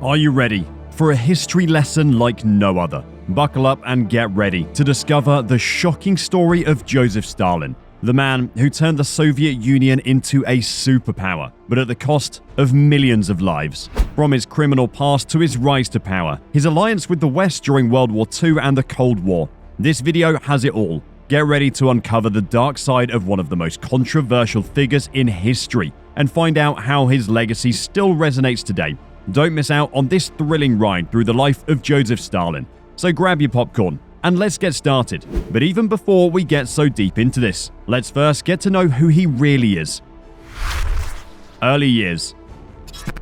Are you ready for a history lesson like no other? Buckle up and get ready to discover the shocking story of Joseph Stalin, the man who turned the Soviet Union into a superpower, but at the cost of millions of lives. From his criminal past to his rise to power, his alliance with the West during World War II and the Cold War. This video has it all. Get ready to uncover the dark side of one of the most controversial figures in history and find out how his legacy still resonates today. Don't miss out on this thrilling ride through the life of Joseph Stalin. So grab your popcorn and let's get started. But even before we get so deep into this, let's first get to know who he really is. Early years.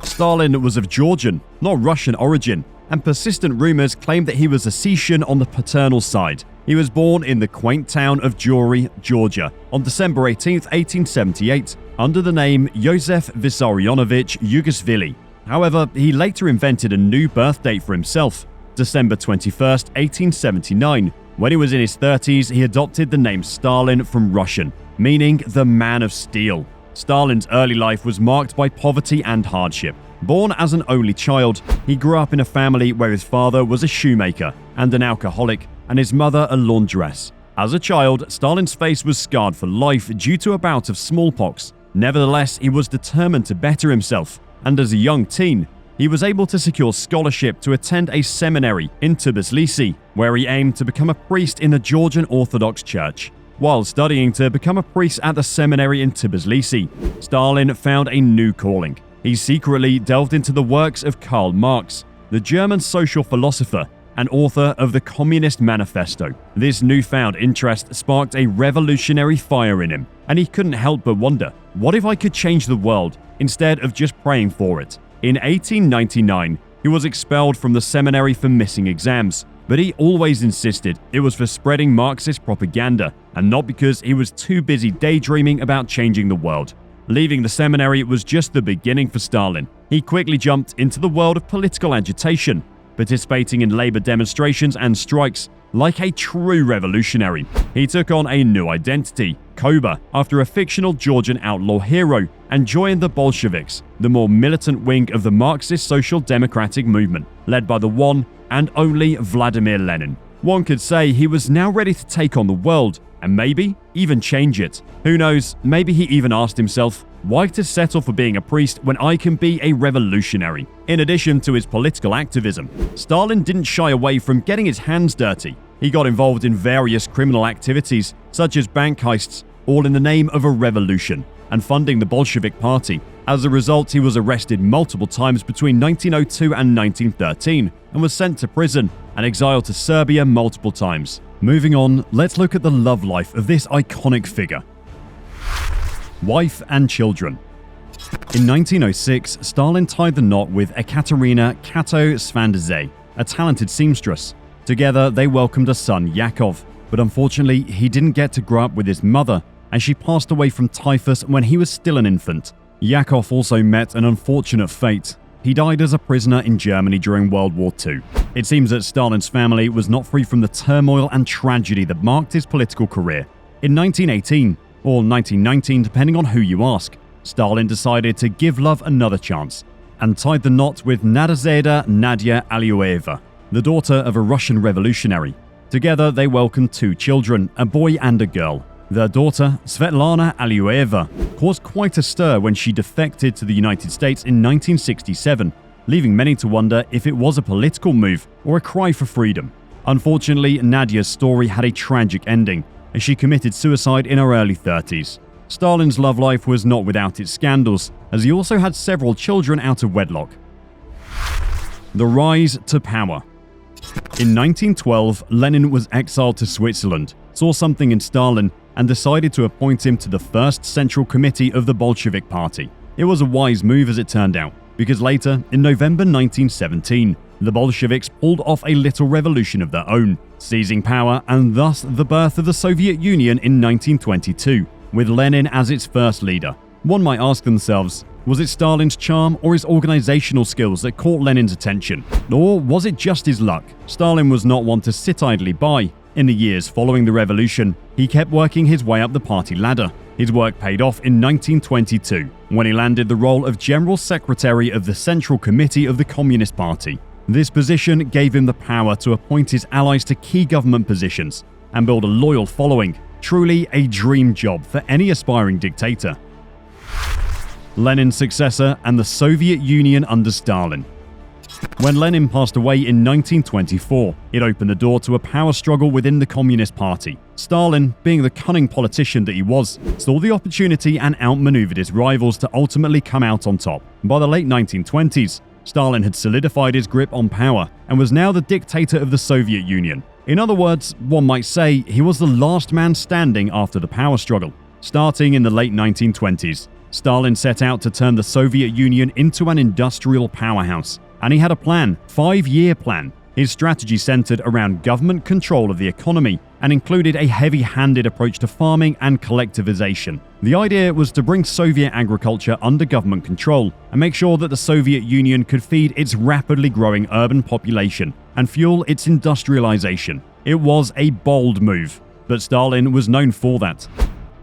Stalin was of Georgian, not Russian origin, and persistent rumors claim that he was Ossetian on the paternal side. He was born in the quaint town of Jewry, Georgia, on December 18, 1878, under the name Joseph Vissarionovich Yugosvili. However, he later invented a new birth date for himself, December 21, 1879. When he was in his 30s, he adopted the name Stalin from Russian, meaning the man of steel. Stalin's early life was marked by poverty and hardship. Born as an only child, he grew up in a family where his father was a shoemaker and an alcoholic, and his mother a laundress. As a child, Stalin's face was scarred for life due to a bout of smallpox. Nevertheless, he was determined to better himself, and as a young teen, he was able to secure scholarship to attend a seminary in Tbilisi, where he aimed to become a priest in the Georgian Orthodox Church. While studying to become a priest at the seminary in Tbilisi, Stalin found a new calling. He secretly delved into the works of Karl Marx, the German social philosopher and author of the Communist Manifesto. This newfound interest sparked a revolutionary fire in him, and he couldn't help but wonder, what if I could change the world instead of just praying for it? In 1899, he was expelled from the seminary for missing exams, but he always insisted it was for spreading Marxist propaganda and not because he was too busy daydreaming about changing the world. Leaving the seminary was just the beginning for Stalin. He quickly jumped into the world of political agitation, participating in labor demonstrations and strikes. Like a true revolutionary, he took on a new identity, Koba, after a fictional Georgian outlaw hero, and joined the Bolsheviks, the more militant wing of the Marxist Social Democratic movement, led by the one and only Vladimir Lenin. One could say he was now ready to take on the world, and maybe even change it. Who knows, maybe he even asked himself, why to settle for being a priest when I can be a revolutionary? In addition to his political activism, Stalin didn't shy away from getting his hands dirty. He got involved in various criminal activities, such as bank heists, all in the name of a revolution, and funding the Bolshevik Party. As a result, he was arrested multiple times between 1902 and 1913, and was sent to prison and exiled to Serbia multiple times. Moving on, let's look at the love life of this iconic figure. Wife and children. In 1906, Stalin tied the knot with Ekaterina Kato Svandze, a talented seamstress. Together, they welcomed a son, Yakov, but unfortunately, he didn't get to grow up with his mother, and she passed away from typhus when he was still an infant. Yakov also met an unfortunate fate. He died as a prisoner in Germany during World War II. It seems that Stalin's family was not free from the turmoil and tragedy that marked his political career. In 1918, or 1919 depending on who you ask, Stalin decided to give love another chance, and tied the knot with Nadezhda Nadia Alyoueva, the daughter of a Russian revolutionary. Together they welcomed two children, a boy and a girl. Their daughter, Svetlana Alyoueva, caused quite a stir when she defected to the United States in 1967, leaving many to wonder if it was a political move or a cry for freedom. Unfortunately, Nadia's story had a tragic ending, as she committed suicide in her early 30s. Stalin's love life was not without its scandals, as he also had several children out of wedlock. The rise to power. In 1912, Lenin was exiled to Switzerland, saw something in Stalin, and decided to appoint him to the first Central Committee of the Bolshevik Party. It was a wise move as it turned out, because later, in November 1917, the Bolsheviks pulled off a little revolution of their own, seizing power and thus the birth of the Soviet Union in 1922, with Lenin as its first leader. One might ask themselves, was it Stalin's charm or his organizational skills that caught Lenin's attention? Or was it just his luck? Stalin was not one to sit idly by. In the years following the revolution, he kept working his way up the party ladder, His work paid off in 1922, when he landed the role of General Secretary of the Central Committee of the Communist Party. This position gave him the power to appoint his allies to key government positions and build a loyal following, truly a dream job for any aspiring dictator. Lenin's successor and the Soviet Union under Stalin. When Lenin passed away in 1924, it opened the door to a power struggle within the Communist Party. Stalin, being the cunning politician that he was, saw the opportunity and outmaneuvered his rivals to ultimately come out on top. By the late 1920s, Stalin had solidified his grip on power and was now the dictator of the Soviet Union. In other words, one might say he was the last man standing after the power struggle. Starting in the late 1920s, Stalin set out to turn the Soviet Union into an industrial powerhouse. And he had a plan, 5-year plan. His strategy centered around government control of the economy and included a heavy-handed approach to farming and collectivization. The idea was to bring Soviet agriculture under government control and make sure that the Soviet Union could feed its rapidly growing urban population and fuel its industrialization. It was a bold move, but Stalin was known for that.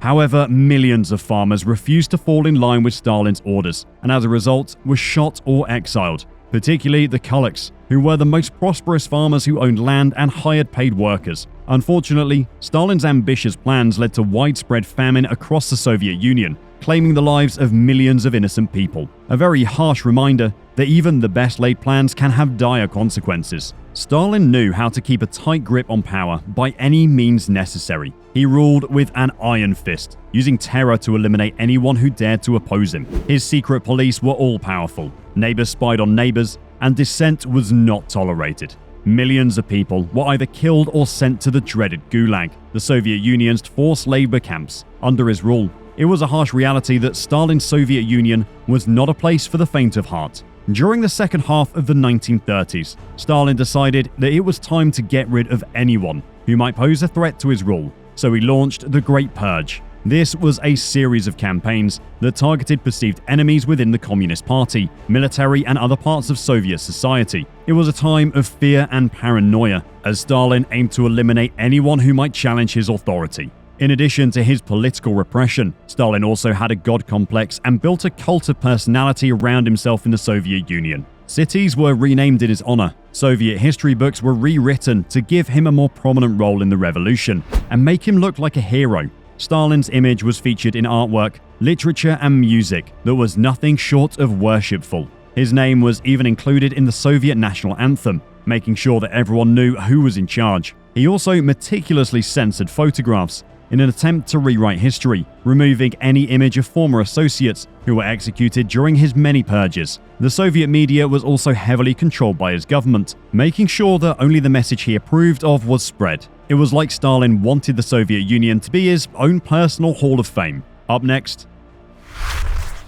However, millions of farmers refused to fall in line with Stalin's orders and as a result were shot or exiled, particularly the Kulaks, who were the most prosperous farmers who owned land and hired paid workers. Unfortunately, Stalin's ambitious plans led to widespread famine across the Soviet Union, claiming the lives of millions of innocent people. A very harsh reminder that even the best laid plans can have dire consequences. Stalin knew how to keep a tight grip on power by any means necessary. He ruled with an iron fist, using terror to eliminate anyone who dared to oppose him. His secret police were all-powerful. Neighbors spied on neighbors, and dissent was not tolerated. Millions of people were either killed or sent to the dreaded Gulag, the Soviet Union's forced labor camps, under his rule. It was a harsh reality that Stalin's Soviet Union was not a place for the faint of heart. During the second half of the 1930s, Stalin decided that it was time to get rid of anyone who might pose a threat to his rule, so he launched the Great Purge. This was a series of campaigns that targeted perceived enemies within the Communist Party, military, and other parts of Soviet society. It was a time of fear and paranoia, as Stalin aimed to eliminate anyone who might challenge his authority. In addition to his political repression, Stalin also had a god complex and built a cult of personality around himself in the Soviet Union. Cities were renamed in his honor. Soviet history books were rewritten to give him a more prominent role in the revolution and make him look like a hero. Stalin's image was featured in artwork, literature, and music that was nothing short of worshipful. His name was even included in the Soviet national anthem, making sure that everyone knew who was in charge. He also meticulously censored photographs in an attempt to rewrite history, removing any image of former associates who were executed during his many purges. The Soviet media was also heavily controlled by his government, making sure that only the message he approved of was spread. It was like Stalin wanted the Soviet Union to be his own personal Hall of Fame. Up next,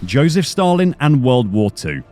Joseph Stalin and World War II.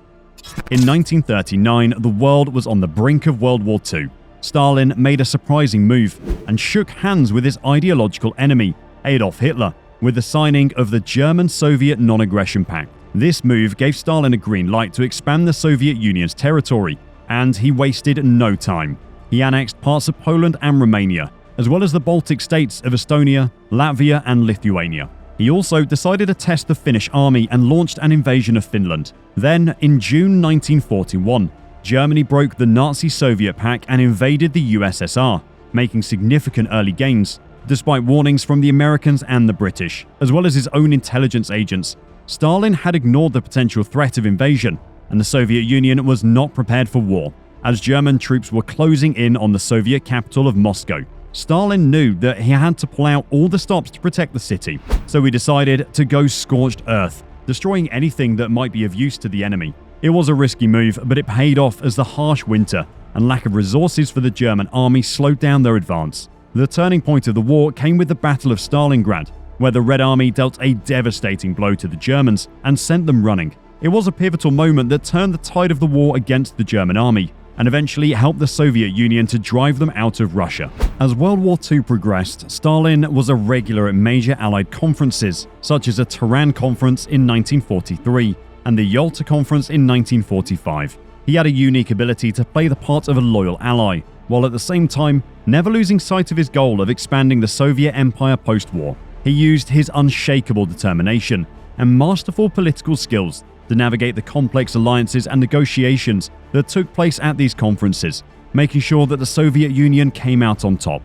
In 1939, the world was on the brink of World War II. Stalin made a surprising move and shook hands with his ideological enemy, Adolf Hitler, with the signing of the German-Soviet Non-Aggression Pact. This move gave Stalin a green light to expand the Soviet Union's territory, and he wasted no time. He annexed parts of Poland and Romania, as well as the Baltic states of Estonia, Latvia, and Lithuania. He also decided to test the Finnish army and launched an invasion of Finland. Then, in June 1941, Germany broke the Nazi-Soviet pact and invaded the USSR, making significant early gains. Despite warnings from the Americans and the British, as well as his own intelligence agents, Stalin had ignored the potential threat of invasion, and the Soviet Union was not prepared for war, as German troops were closing in on the Soviet capital of Moscow. Stalin knew that he had to pull out all the stops to protect the city, so he decided to go scorched earth, destroying anything that might be of use to the enemy. It was a risky move, but it paid off as the harsh winter and lack of resources for the German army slowed down their advance. The turning point of the war came with the Battle of Stalingrad, where the Red Army dealt a devastating blow to the Germans and sent them running. It was a pivotal moment that turned the tide of the war against the German army and eventually helped the Soviet Union to drive them out of Russia. As World War II progressed, Stalin was a regular at major Allied conferences, such as the Tehran Conference in 1943 and the Yalta Conference in 1945. He had a unique ability to play the part of a loyal ally, while at the same time never losing sight of his goal of expanding the Soviet Empire post-war. He used his unshakable determination and masterful political skills to navigate the complex alliances and negotiations that took place at these conferences, making sure that the Soviet Union came out on top.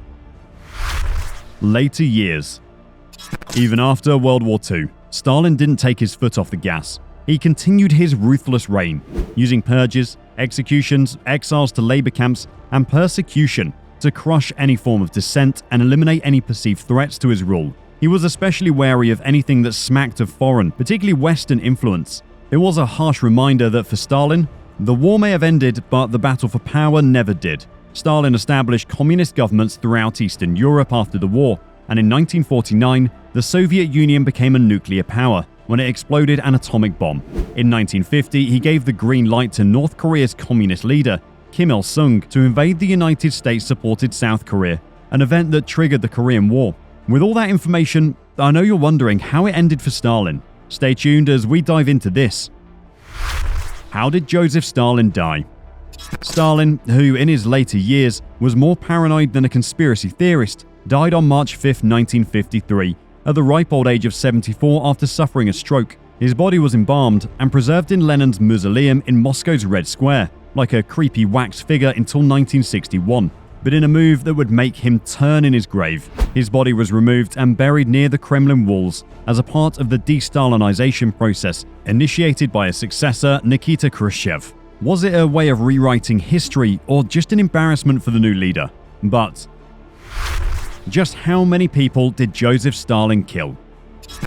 Later years. Even after World War II, Stalin didn't take his foot off the gas. He continued his ruthless reign, using purges, executions, exiles to labor camps, and persecution to crush any form of dissent and eliminate any perceived threats to his rule. He was especially wary of anything that smacked of foreign, particularly Western influence. It was a harsh reminder that for Stalin, the war may have ended, but the battle for power never did. Stalin established communist governments throughout Eastern Europe after the war, and in 1949, the Soviet Union became a nuclear power when it exploded an atomic bomb. In 1950, he gave the green light to North Korea's communist leader, Kim Il-sung, to invade the United States-supported South Korea, an event that triggered the Korean War. With all that information, I know you're wondering how it ended for Stalin. Stay tuned as we dive into this. How did Joseph Stalin die? Stalin, who in his later years was more paranoid than a conspiracy theorist, died on March 5, 1953, at the ripe old age of 74 after suffering a stroke. His body was embalmed and preserved in Lenin's mausoleum in Moscow's Red Square, like a creepy wax figure until 1961. But in a move that would make him turn in his grave, his body was removed and buried near the Kremlin walls as a part of the de-Stalinization process initiated by a successor, Nikita Khrushchev. Was it a way of rewriting history or just an embarrassment for the new leader? But just how many people did Joseph Stalin kill?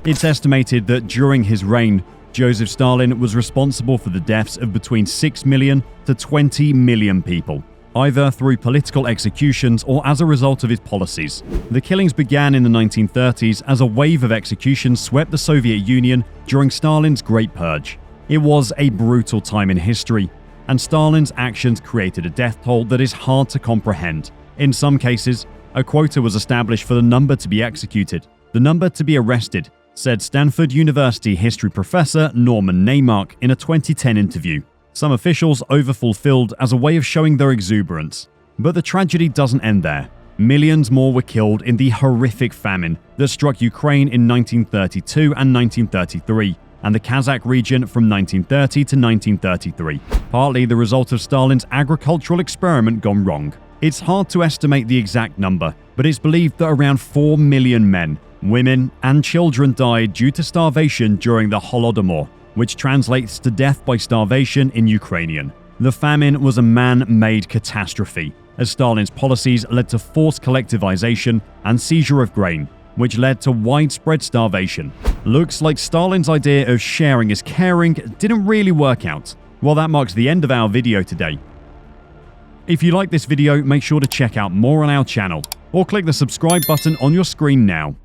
It's estimated that during his reign, Joseph Stalin was responsible for the deaths of between 6 million to 20 million people, either through political executions or as a result of his policies. The killings began in the 1930s as a wave of executions swept the Soviet Union during Stalin's Great Purge. It was a brutal time in history, and Stalin's actions created a death toll that is hard to comprehend. In some cases, a quota was established for the number to be executed, the number to be arrested, said Stanford University history professor Norman Naimark in a 2010 interview. Some officials overfulfilled as a way of showing their exuberance. But the tragedy doesn't end there. Millions more were killed in the horrific famine that struck Ukraine in 1932 and 1933, and the Kazakh region from 1930 to 1933, partly the result of Stalin's agricultural experiment gone wrong. It's hard to estimate the exact number, but it's believed that around 4 million men, women, and children died due to starvation during the Holodomor, which translates to death by starvation in Ukrainian. The famine was a man-made catastrophe, as Stalin's policies led to forced collectivization and seizure of grain, which led to widespread starvation. Looks like Stalin's idea of sharing is caring didn't really work out. Well, that marks the end of our video today. If you like this video, make sure to check out more on our channel, or click the subscribe button on your screen now.